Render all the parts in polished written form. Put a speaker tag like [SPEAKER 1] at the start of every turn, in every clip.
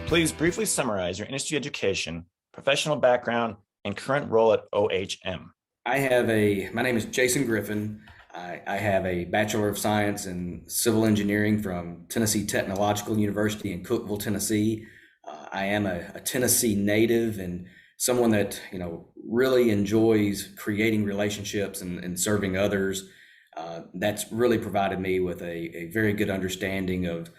[SPEAKER 1] Please briefly summarize your industry education, professional background, and current role at OHM.
[SPEAKER 2] My name is Jason Griffin. I have a Bachelor of Science in Civil Engineering from Tennessee Technological University in Cookeville, Tennessee. I am a Tennessee native and someone that, really enjoys creating relationships and serving others. That's really provided me with a very good understanding of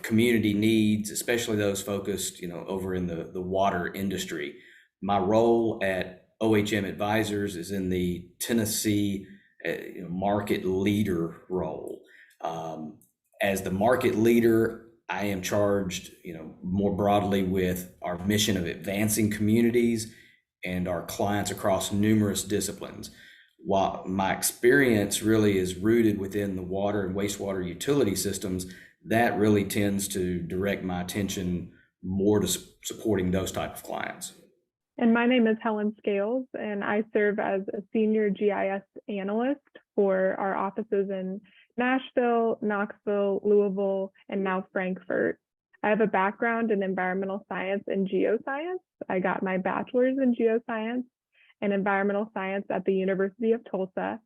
[SPEAKER 2] community needs, especially those focused, over in the water industry. My role at OHM Advisors is in the Tennessee market leader role. As the market leader, I am charged, more broadly with our mission of advancing communities and our clients across numerous disciplines. While my experience really is rooted within the water and wastewater utility systems, that really tends to direct my attention more to supporting those type of clients.
[SPEAKER 3] And my name is Helen Scales, and I serve as a senior GIS analyst for our offices in Nashville, Knoxville, Louisville, and now Frankfurt. I have a background in environmental science and geoscience. I got my bachelor's in geoscience and environmental science at the University of Tulsa,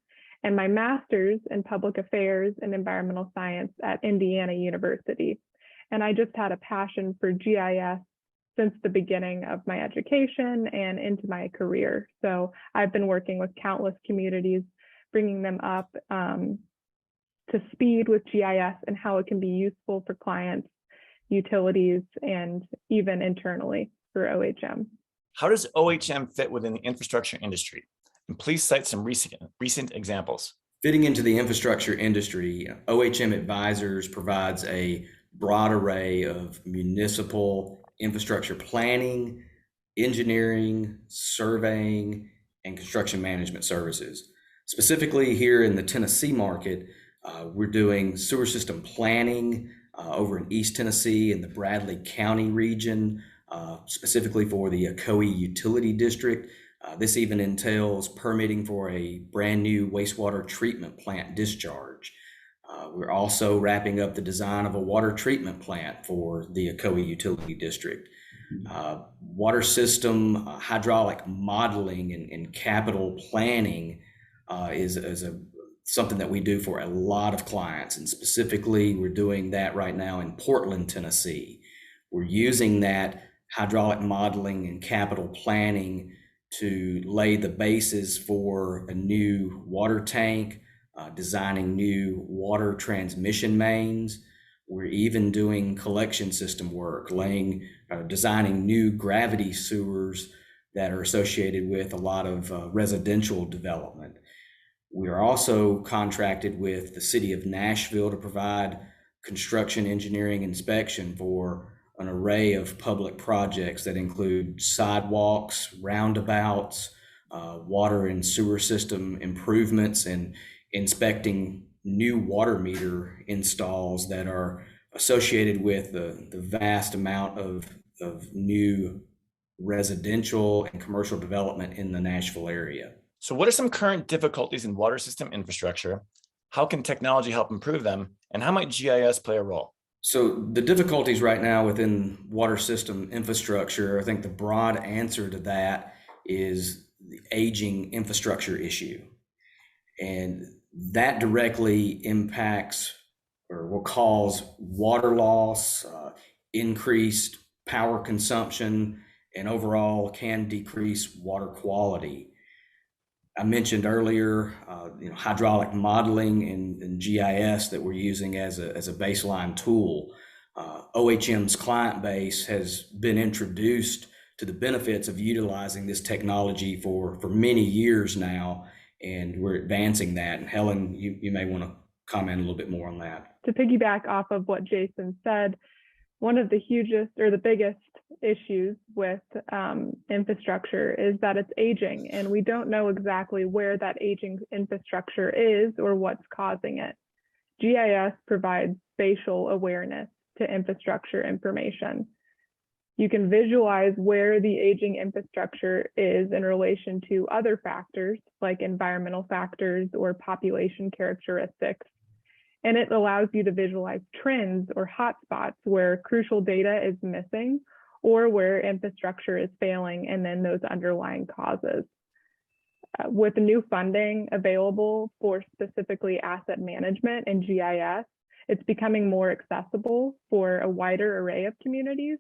[SPEAKER 3] and my master's in public affairs and environmental science at Indiana University. And I just had a passion for GIS since the beginning of my education and into my career. So I've been working with countless communities, bringing them up to speed with GIS and how it can be useful for clients, utilities, and even internally for OHM.
[SPEAKER 1] How does OHM fit within the infrastructure industry? And please cite some recent examples.
[SPEAKER 2] Fitting into the infrastructure industry, OHM Advisors provides a broad array of municipal infrastructure planning, engineering, surveying, and construction management services. Specifically here in the Tennessee market, we're doing sewer system planning over in East Tennessee in the Bradley County region, specifically for the Ocoee Utility District. This even entails permitting for a brand new wastewater treatment plant discharge. We're also wrapping up the design of a water treatment plant for the Ocoee Utility District. Water system hydraulic modeling and capital planning is something that we do for a lot of clients, and specifically we're doing that right now in Portland, Tennessee. We're using that hydraulic modeling and capital planning to lay the basis for a new water tank, designing new water transmission mains. We're even doing collection system work, designing new gravity sewers that are associated with a lot of residential development. We are also contracted with the city of Nashville to provide construction engineering inspection for an array of public projects that include sidewalks, roundabouts, water and sewer system improvements, and inspecting new water meter installs that are associated with the vast amount of new residential and commercial development in the Nashville area.
[SPEAKER 1] So what are some current difficulties in water system infrastructure? How can technology help improve them? And how might GIS play a role?
[SPEAKER 2] So the difficulties right now within water system infrastructure, I think the broad answer to that is the aging infrastructure issue. And that directly impacts or will cause water loss, increased power consumption, and overall can decrease water quality. I mentioned earlier, hydraulic modeling and GIS that we're using as a baseline tool. OHM's client base has been introduced to the benefits of utilizing this technology for many years now, and we're advancing that. And Helen, you may want to comment a little bit more on that.
[SPEAKER 3] To piggyback off of what Jason said, one of the hugest or the biggest issues with infrastructure is that it's aging, and we don't know exactly where that aging infrastructure is or what's causing it. GIS provides spatial awareness to infrastructure information. You can visualize where the aging infrastructure is in relation to other factors like environmental factors or population characteristics. And it allows you to visualize trends or hotspots where crucial data is missing or where infrastructure is failing, and then those underlying causes. With new funding available for specifically asset management and GIS, it's becoming more accessible for a wider array of communities.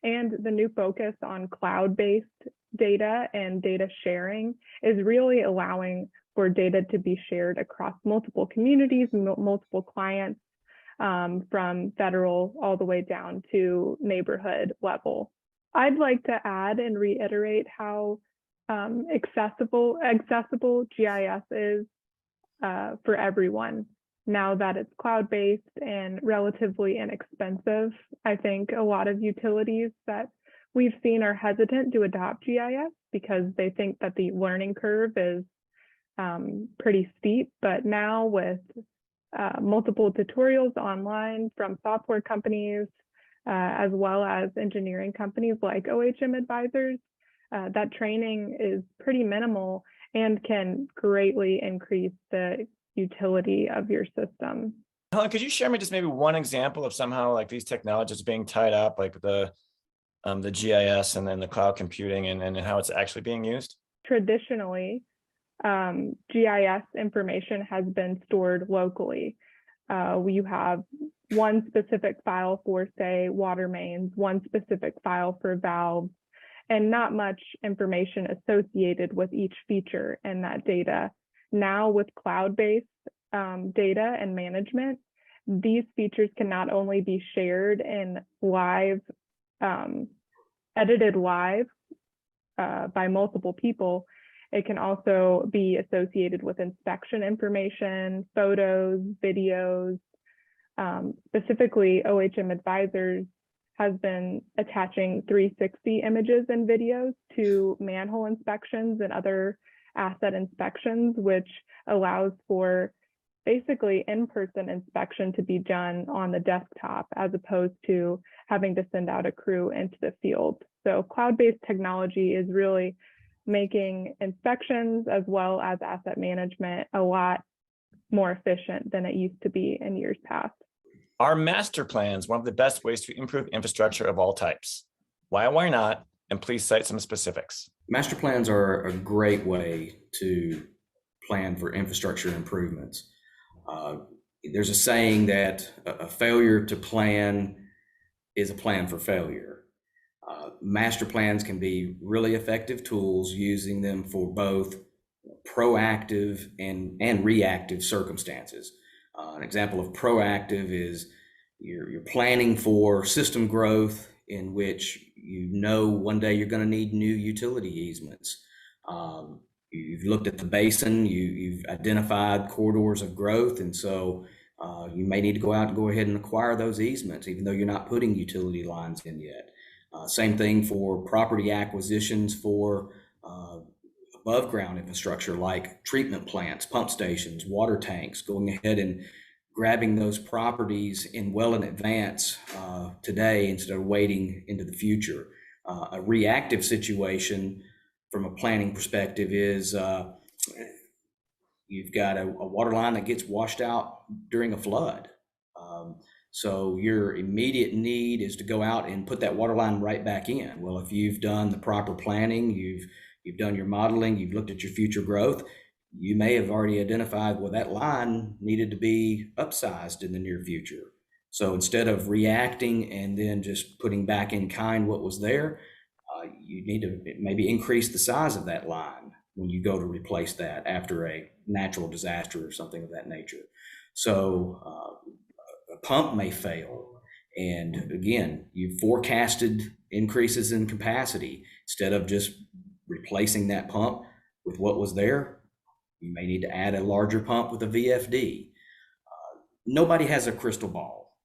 [SPEAKER 3] And the new focus on cloud-based data and data sharing is really allowing for data to be shared across multiple communities, multiple clients, from federal all the way down to neighborhood level. I'd like to add and reiterate how accessible GIS is for everyone. Now that it's cloud-based and relatively inexpensive, I think a lot of utilities that we've seen are hesitant to adopt GIS because they think that the learning curve is pretty steep. But now with multiple tutorials online from software companies, as well as engineering companies like OHM Advisors, that training is pretty minimal and can greatly increase the utility of your system.
[SPEAKER 1] Helen, could you share me just maybe one example of somehow like these technologies being tied up, like the GIS and then the cloud computing and how it's actually being used?
[SPEAKER 3] Traditionally, GIS information has been stored locally. You have one specific file for, say, water mains, one specific file for valves, and not much information associated with each feature in that data. Now with cloud-based data and management, these features can not only be shared in live, edited live by multiple people, it can also be associated with inspection information, photos, videos. Specifically, OHM Advisors has been attaching 360 images and videos to manhole inspections and other asset inspections, which allows for basically in-person inspection to be done on the desktop as opposed to having to send out a crew into the field. So cloud-based technology is really making inspections as well as asset management a lot more efficient than it used to be in years past.
[SPEAKER 1] Are master plans one of the best ways to improve infrastructure of all types? Why not? And please cite some specifics.
[SPEAKER 2] Master plans are a great way to plan for infrastructure improvements. There's a saying that a failure to plan is a plan for failure. Master plans can be really effective tools, using them for both proactive and reactive circumstances. An example of proactive is you're planning for system growth in which you know one day you're going to need new utility easements. You've looked at the basin, you've identified corridors of growth, and so you may need to go ahead and acquire those easements, even though you're not putting utility lines in yet. Same thing for property acquisitions for above ground infrastructure like treatment plants, pump stations, water tanks, going ahead and grabbing those properties well in advance today instead of waiting into the future. A reactive situation from a planning perspective is you've got a water line that gets washed out during a flood. So your immediate need is to go out and put that water line right back in. Well, if you've done the proper planning, you've done your modeling, you've looked at your future growth, you may have already identified, well, that line needed to be upsized in the near future. So instead of reacting and then just putting back in kind what was there, you need to maybe increase the size of that line when you go to replace that after a natural disaster or something of that nature. So a pump may fail. And again, you forecasted increases in capacity. Instead of just replacing that pump with what was there, you may need to add a larger pump with a VFD. Nobody has a crystal ball,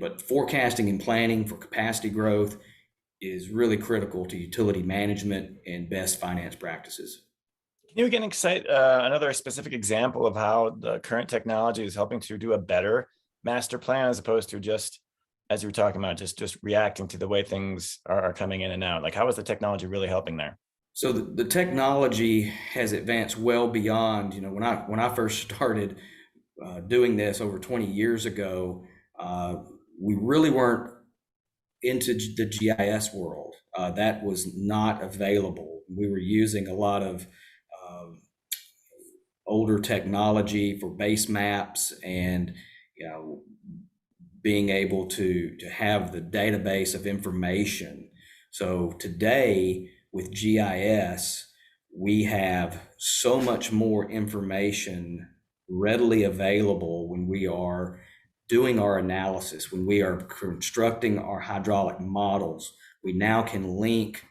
[SPEAKER 2] but forecasting and planning for capacity growth is really critical to utility management and best finance practices.
[SPEAKER 1] Can you again cite another specific example of how the current technology is helping to do a better master plan as opposed to just, as you were talking about, just reacting to the way things are coming in and out? Like, how is the technology really helping there?
[SPEAKER 2] So the technology has advanced well beyond, when I first started, doing this over 20 years ago, we really weren't into the GIS world. That was not available. We were using a lot of older technology for base maps, and being able to have the database of information. So today with GIS, we have so much more information readily available when we are doing our analysis, when we are constructing our hydraulic models. We now can link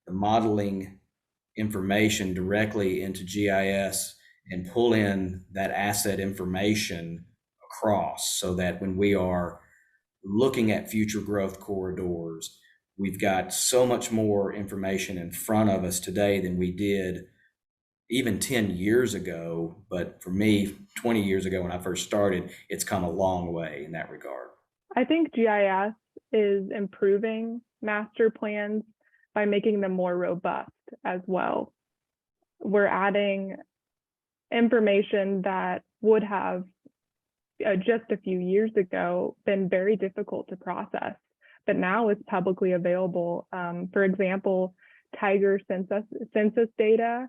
[SPEAKER 2] the modeling information directly into GIS and pull in that asset information across, so that when we are looking at future growth corridors, we've got so much more information in front of us today than we did even 10 years ago. But for me, 20 years ago when I first started, it's come a long way in that regard.
[SPEAKER 3] I think GIS is improving master plans by making them more robust as well. We're adding information that would have just a few years ago been very difficult to process, but now it's publicly available. For example, Tiger census data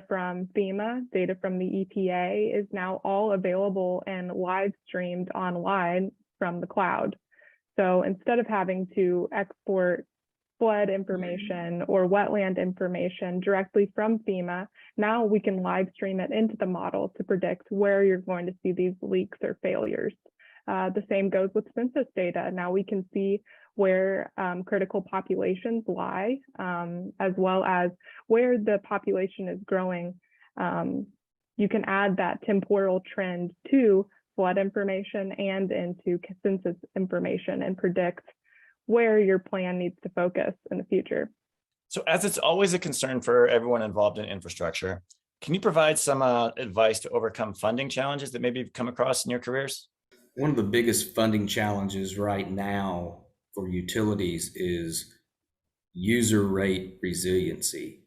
[SPEAKER 3] from FEMA, data from the EPA is now all available and live streamed online from the cloud. So instead of having to export flood information or wetland information directly from FEMA, now we can live stream it into the model to predict where you're going to see these leaks or failures. The same goes with census data. Now we can see where critical populations lie, as well as where the population is growing. You can add that temporal trend to flood information and into census information and predict where your plan needs to focus in the future.
[SPEAKER 1] So as it's always a concern for everyone involved in infrastructure, can you provide some advice to overcome funding challenges that maybe you've come across in your careers?
[SPEAKER 2] One of the biggest funding challenges right now for utilities is user rate resiliency.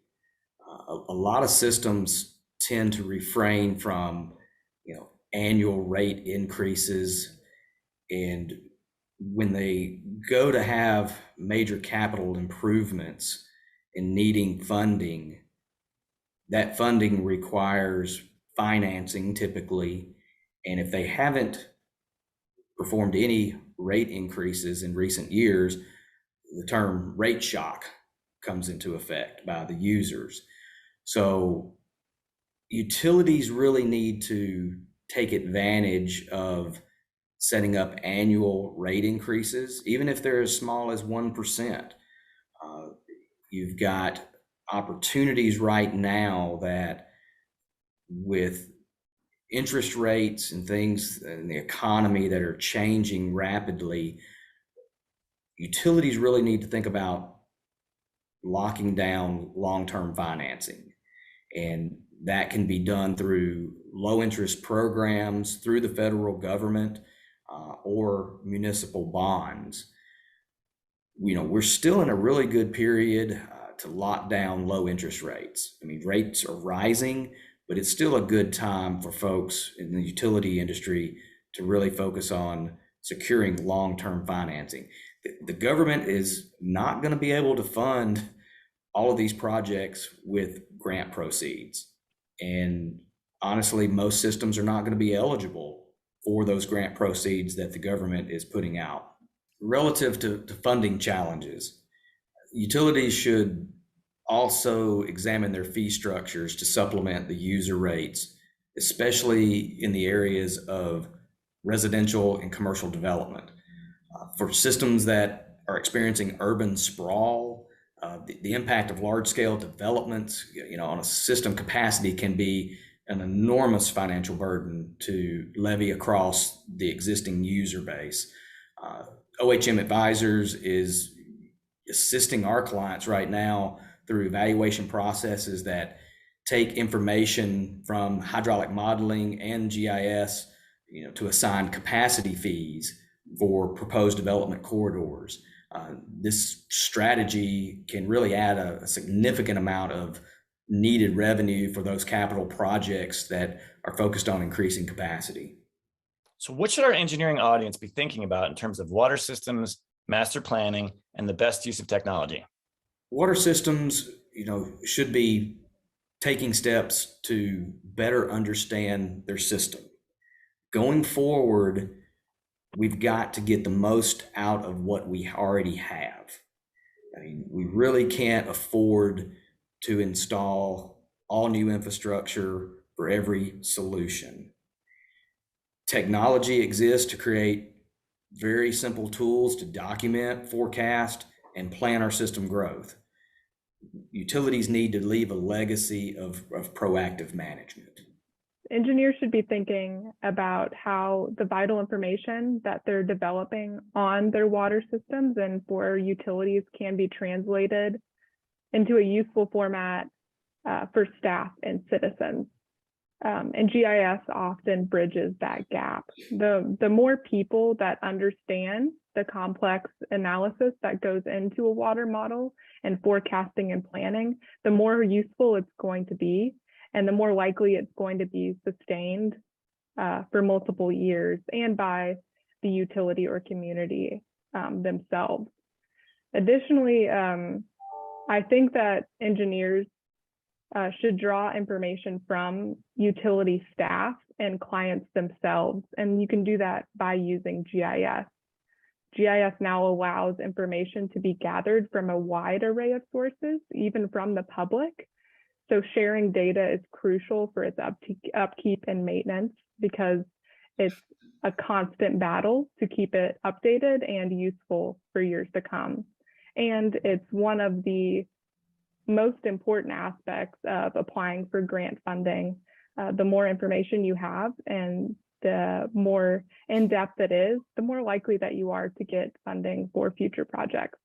[SPEAKER 2] A lot of systems tend to refrain from, annual rate increases, and when they go to have major capital improvements and needing funding, that funding requires financing typically, and if they haven't performed any rate increases in recent years, the term rate shock comes into effect by the users. So utilities really need to take advantage of setting up annual rate increases, even if they're as small as 1%. You've got opportunities right now that, with interest rates and things in the economy that are changing rapidly, utilities really need to think about locking down long-term financing. And that can be done through low interest programs, through the federal government, or municipal bonds. We're still in a really good period to lock down low interest rates. I mean, rates are rising, but it's still a good time for folks in the utility industry to really focus on securing long-term financing. The government is not going to be able to fund all of these projects with grant proceeds. And honestly, most systems are not going to be eligible for those grant proceeds that the government is putting out. Relative to funding challenges, utilities should also examine their fee structures to supplement the user rates, especially in the areas of residential and commercial development. For systems that are experiencing urban sprawl, the impact of large-scale developments, on a system capacity can be an enormous financial burden to levy across the existing user base. OHM Advisors is assisting our clients right now through evaluation processes that take information from hydraulic modeling and GIS, to assign capacity fees for proposed development corridors. This strategy can really add a significant amount of needed revenue for those capital projects that are focused on increasing capacity.
[SPEAKER 1] So what should our engineering audience be thinking about in terms of water systems, master planning, and the best use of technology?
[SPEAKER 2] Water systems, should be taking steps to better understand their system. Going forward, we've got to get the most out of what we already have. I mean, we really can't afford to install all new infrastructure for every solution. Technology exists to create very simple tools to document, forecast, and plan our system growth. Utilities need to leave a legacy of proactive management.
[SPEAKER 3] Engineers should be thinking about how the vital information that they're developing on their water systems and for utilities can be translated into a useful format for staff and citizens. And GIS often bridges that gap. The more people that understand the complex analysis that goes into a water model and forecasting and planning, the more useful it's going to be, and the more likely it's going to be sustained for multiple years and by the utility or community themselves. Additionally, I think that engineers should draw information from utility staff and clients themselves, and you can do that by using GIS. GIS now allows information to be gathered from a wide array of sources, even from the public. So sharing data is crucial for its upkeep and maintenance, because it's a constant battle to keep it updated and useful for years to come. And it's one of the most important aspects of applying for grant funding. The more information you have and the more in-depth it is, the more likely that you are to get funding for future projects.